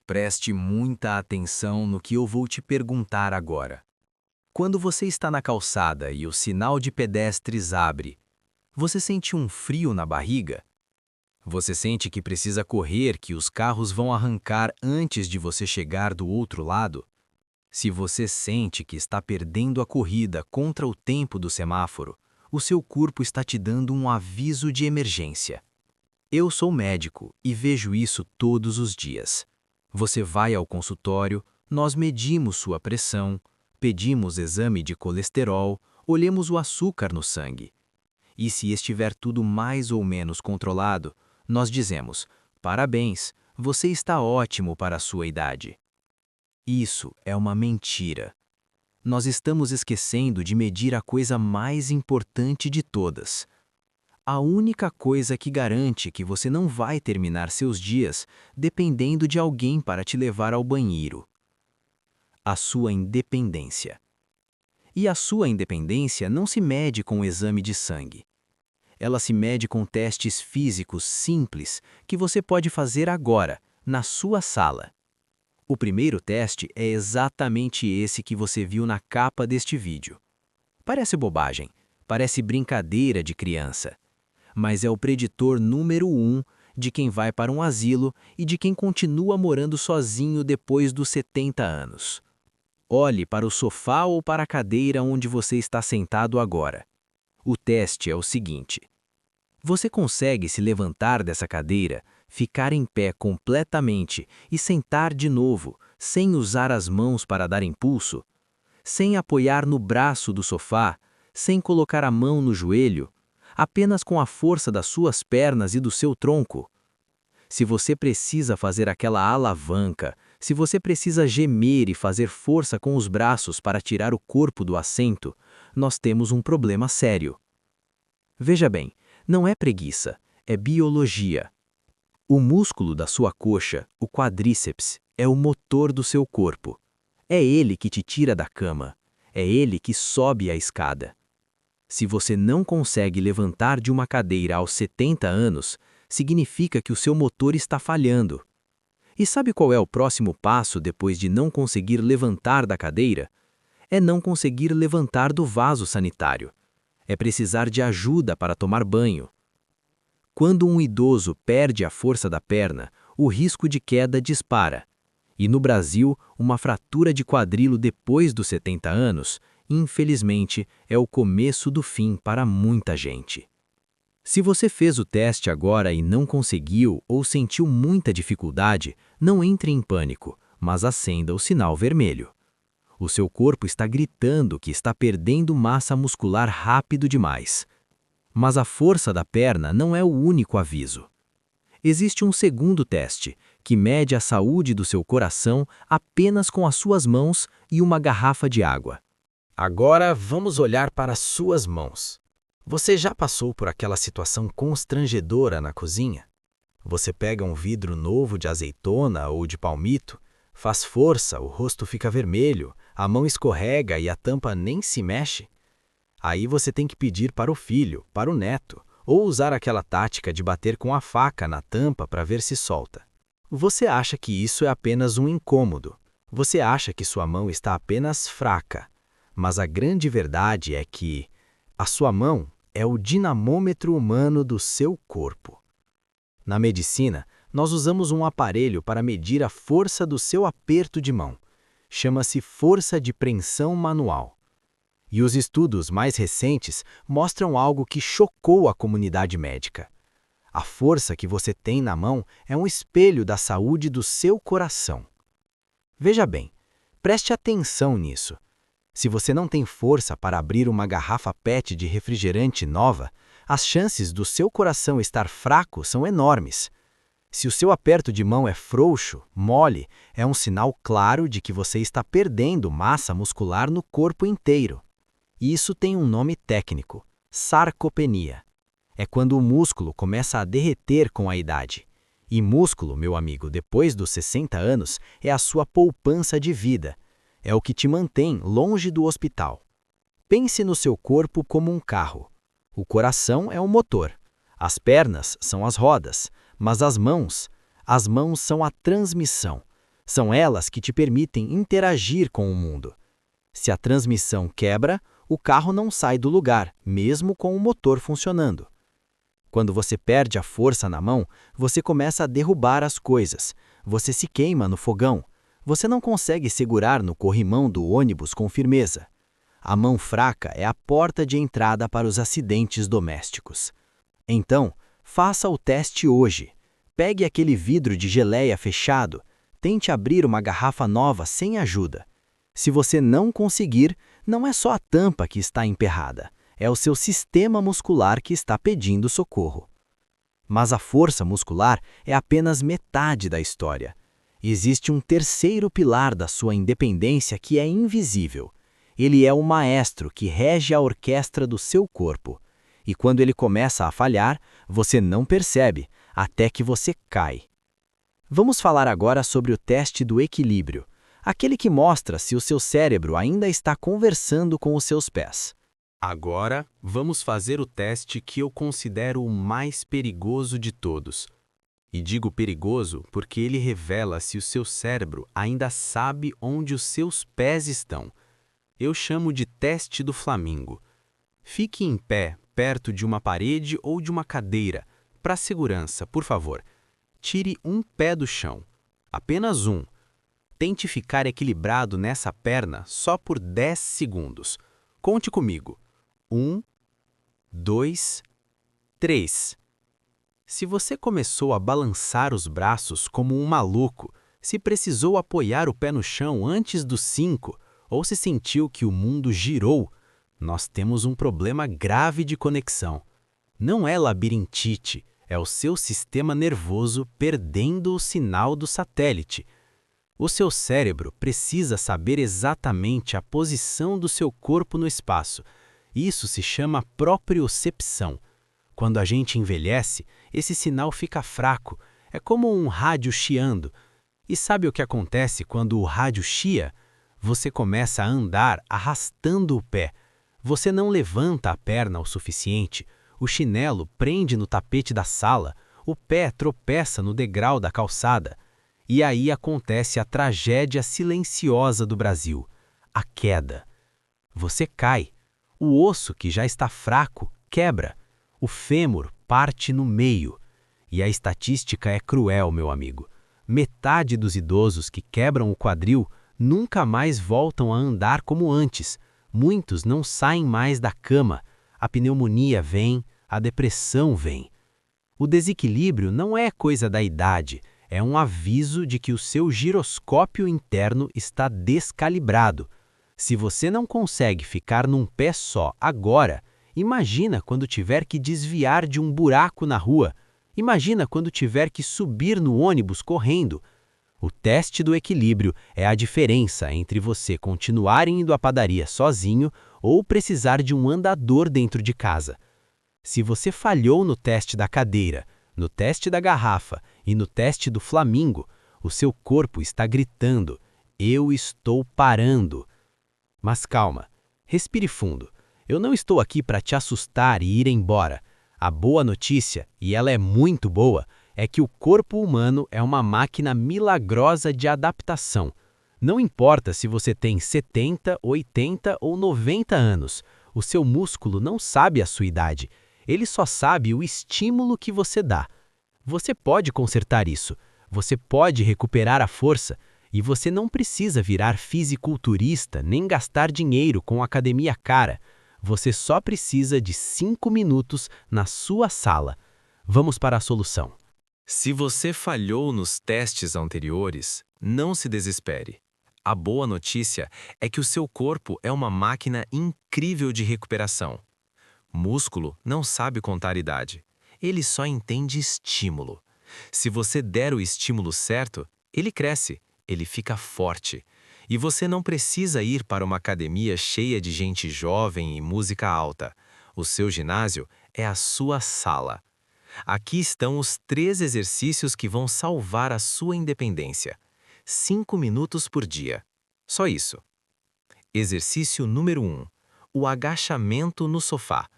Preste muita atenção no que eu vou te perguntar agora. Quando você está na calçada e o sinal de pedestres abre, você sente um frio na barriga? Você sente que precisa correr, que os carros vão arrancar antes de você chegar do outro lado? Se você sente que está perdendo a corrida contra o tempo do semáforo, o seu corpo está te dando um aviso de emergência. Eu sou médico e vejo isso todos os dias. Você vai ao consultório, nós medimos sua pressão, pedimos exame de colesterol, olhamos o açúcar no sangue. E se estiver tudo mais ou menos controlado, nós dizemos: parabéns, você está ótimo para a sua idade. Isso é uma mentira. Nós estamos esquecendo de medir a coisa mais importante de todas. A única coisa que garante que você não vai terminar seus dias dependendo de alguém para te levar ao banheiro. A sua independência. E a sua independência não se mede com o exame de sangue. Ela se mede com testes físicos simples que você pode fazer agora, na sua sala. O primeiro teste é exatamente esse que você viu na capa deste vídeo. Parece bobagem, parece brincadeira de criança. Mas é o preditor número 1 de quem vai para um asilo e de quem continua morando sozinho depois dos 70 anos. Olhe para o sofá ou para a cadeira onde você está sentado agora. O teste é o seguinte: você consegue se levantar dessa cadeira, ficar em pé completamente e sentar de novo, sem usar as mãos para dar impulso? Sem apoiar no braço do sofá, sem colocar a mão no joelho? Apenas com a força das suas pernas e do seu tronco? Se você precisa fazer aquela alavanca, se você precisa gemer e fazer força com os braços para tirar o corpo do assento, nós temos um problema sério. Veja bem, não é preguiça, é biologia. O músculo da sua coxa, o quadríceps, é o motor do seu corpo. É ele que te tira da cama, é ele que sobe a escada. Se você não consegue levantar de uma cadeira aos 70 anos, significa que o seu motor está falhando. E sabe qual é o próximo passo depois de não conseguir levantar da cadeira? É não conseguir levantar do vaso sanitário. É precisar de ajuda para tomar banho. Quando um idoso perde a força da perna, o risco de queda dispara. E no Brasil, uma fratura de quadrilo depois dos 70 anos, infelizmente, é o começo do fim para muita gente. Se você fez o teste agora e não conseguiu ou sentiu muita dificuldade, não entre em pânico, mas acenda o sinal vermelho. O seu corpo está gritando que está perdendo massa muscular rápido demais. Mas a força da perna não é o único aviso. Existe um segundo teste, que mede a saúde do seu coração apenas com as suas mãos e uma garrafa de água. Agora vamos olhar para as suas mãos. Você já passou por aquela situação constrangedora na cozinha? Você pega um vidro novo de azeitona ou de palmito, faz força, o rosto fica vermelho, a mão escorrega e a tampa nem se mexe? Aí você tem que pedir para o filho, para o neto, ou usar aquela tática de bater com a faca na tampa para ver se solta. Você acha que isso é apenas um incômodo. Você acha que sua mão está apenas fraca. Mas a grande verdade é que a sua mão é o dinamômetro humano do seu corpo. Na medicina, nós usamos um aparelho para medir a força do seu aperto de mão. Chama-se força de preensão manual. E os estudos mais recentes mostram algo que chocou a comunidade médica. A força que você tem na mão é um espelho da saúde do seu coração. Veja bem, preste atenção nisso. Se você não tem força para abrir uma garrafa PET de refrigerante nova, as chances do seu coração estar fraco são enormes. Se o seu aperto de mão é frouxo, mole, é um sinal claro de que você está perdendo massa muscular no corpo inteiro. Isso tem um nome técnico: sarcopenia. É quando o músculo começa a derreter com a idade. E músculo, meu amigo, depois dos 60 anos, é a sua poupança de vida. É o que te mantém longe do hospital. Pense no seu corpo como um carro. O coração é o motor. As pernas são as rodas. Mas as mãos são a transmissão. São elas que te permitem interagir com o mundo. Se a transmissão quebra, o carro não sai do lugar, mesmo com o motor funcionando. Quando você perde a força na mão, você começa a derrubar as coisas. Você se queima no fogão. Você não consegue segurar no corrimão do ônibus com firmeza. A mão fraca é a porta de entrada para os acidentes domésticos. Então, faça o teste hoje. Pegue aquele vidro de geleia fechado. Tente abrir uma garrafa nova sem ajuda. Se você não conseguir, não é só a tampa que está emperrada. É o seu sistema muscular que está pedindo socorro. Mas a força muscular é apenas metade da história. Existe um terceiro pilar da sua independência que é invisível. Ele é o maestro que rege a orquestra do seu corpo. E quando ele começa a falhar, você não percebe, até que você cai. Vamos falar agora sobre o teste do equilíbrio, aquele que mostra se o seu cérebro ainda está conversando com os seus pés. Agora, vamos fazer o teste que eu considero o mais perigoso de todos. E digo perigoso porque ele revela se o seu cérebro ainda sabe onde os seus pés estão. Eu chamo de teste do flamingo. Fique em pé, perto de uma parede ou de uma cadeira. Para segurança, por favor, tire um pé do chão. Apenas um. Tente ficar equilibrado nessa perna só por 10 segundos. Conte comigo. 1, 2, 3. Se você começou a balançar os braços como um maluco, se precisou apoiar o pé no chão antes dos 5, ou se sentiu que o mundo girou, nós temos um problema grave de conexão. Não é labirintite, é o seu sistema nervoso perdendo o sinal do satélite. O seu cérebro precisa saber exatamente a posição do seu corpo no espaço. Isso se chama propriocepção. Quando a gente envelhece, esse sinal fica fraco, é como um rádio chiando. E sabe o que acontece quando o rádio chia? Você começa a andar arrastando o pé. Você não levanta a perna o suficiente, o chinelo prende no tapete da sala, o pé tropeça no degrau da calçada. E aí acontece a tragédia silenciosa do Brasil, a queda. Você cai. O osso, que já está fraco, quebra. O fêmur parte no meio. E a estatística é cruel, meu amigo. Metade dos idosos que quebram o quadril nunca mais voltam a andar como antes. Muitos não saem mais da cama. A pneumonia vem, a depressão vem. O desequilíbrio não é coisa da idade, é um aviso de que o seu giroscópio interno está descalibrado. Se você não consegue ficar num pé só agora, imagina quando tiver que desviar de um buraco na rua. Imagina quando tiver que subir no ônibus correndo. O teste do equilíbrio é a diferença entre você continuar indo à padaria sozinho ou precisar de um andador dentro de casa. Se você falhou no teste da cadeira, no teste da garrafa e no teste do flamingo, o seu corpo está gritando: "Eu estou parando". Mas calma, respire fundo. Eu não estou aqui para te assustar e ir embora. A boa notícia, e ela é muito boa, é que o corpo humano é uma máquina milagrosa de adaptação. Não importa se você tem 70, 80 ou 90 anos, o seu músculo não sabe a sua idade. Ele só sabe o estímulo que você dá. Você pode consertar isso, você pode recuperar a força, e você não precisa virar fisiculturista nem gastar dinheiro com academia cara. Você só precisa de 5 minutos na sua sala. Vamos para a solução. Se você falhou nos testes anteriores, não se desespere. A boa notícia é que o seu corpo é uma máquina incrível de recuperação. Músculo não sabe contar idade. Ele só entende estímulo. Se você der o estímulo certo, ele cresce, ele fica forte. E você não precisa ir para uma academia cheia de gente jovem e música alta. O seu ginásio é a sua sala. Aqui estão os 3 exercícios que vão salvar a sua independência. 5 minutos por dia. Só isso. Exercício número 1. O agachamento no sofá.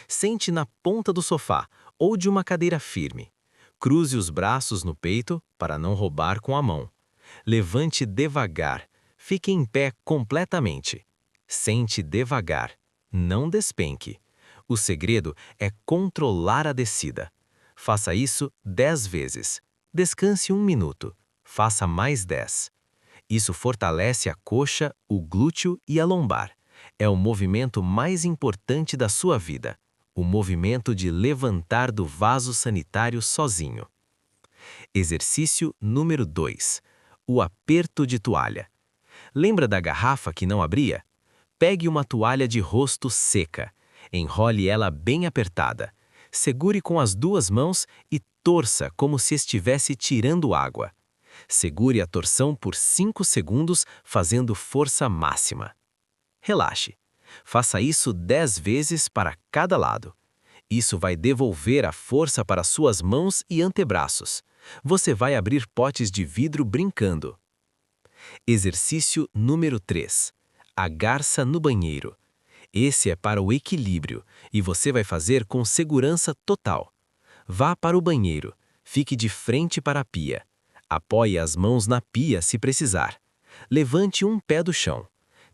Sente na ponta do sofá ou de uma cadeira firme. Cruze os braços no peito para não roubar com a mão. Levante devagar. Fique em pé completamente. Sente devagar. Não despenque. O segredo é controlar a descida. Faça isso 10 vezes. Descanse 1 minuto. Faça mais 10. Isso fortalece a coxa, o glúteo e a lombar. É o movimento mais importante da sua vida. O movimento de levantar do vaso sanitário sozinho. Exercício número 2. O aperto de toalha. Lembra da garrafa que não abria? Pegue uma toalha de rosto seca. Enrole ela bem apertada. Segure com as 2 mãos e torça como se estivesse tirando água. Segure a torção por 5 segundos, fazendo força máxima. Relaxe. Faça isso 10 vezes para cada lado. Isso vai devolver a força para suas mãos e antebraços. Você vai abrir potes de vidro brincando. Exercício número 3. A garça no banheiro. Esse é para o equilíbrio e você vai fazer com segurança total. Vá para o banheiro. Fique de frente para a pia. Apoie as mãos na pia se precisar. Levante um pé do chão.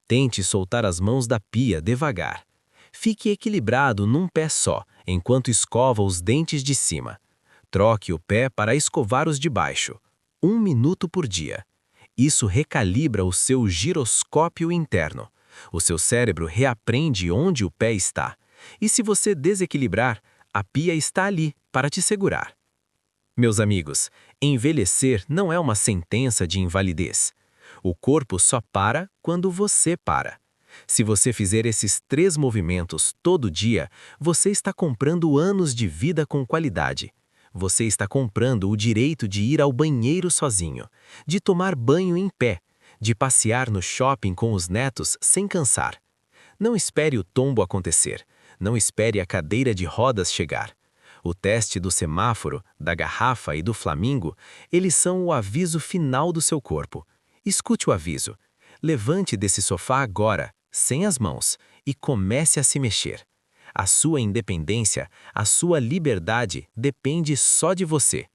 Tente soltar as mãos da pia devagar. Fique equilibrado num pé só, enquanto escova os dentes de cima. Troque o pé para escovar os de baixo. 1 minuto por dia. Isso recalibra o seu giroscópio interno. O seu cérebro reaprende onde o pé está. E se você desequilibrar, a pia está ali para te segurar. Meus amigos, envelhecer não é uma sentença de invalidez. O corpo só para quando você para. Se você fizer esses 3 movimentos todo dia, você está comprando anos de vida com qualidade. Você está comprando o direito de ir ao banheiro sozinho, de tomar banho em pé, de passear no shopping com os netos sem cansar. Não espere o tombo acontecer. Não espere a cadeira de rodas chegar. O teste do semáforo, da garrafa e do flamingo, eles são o aviso final do seu corpo. Escute o aviso. Levante desse sofá agora, sem as mãos, e comece a se mexer. A sua independência, a sua liberdade depende só de você.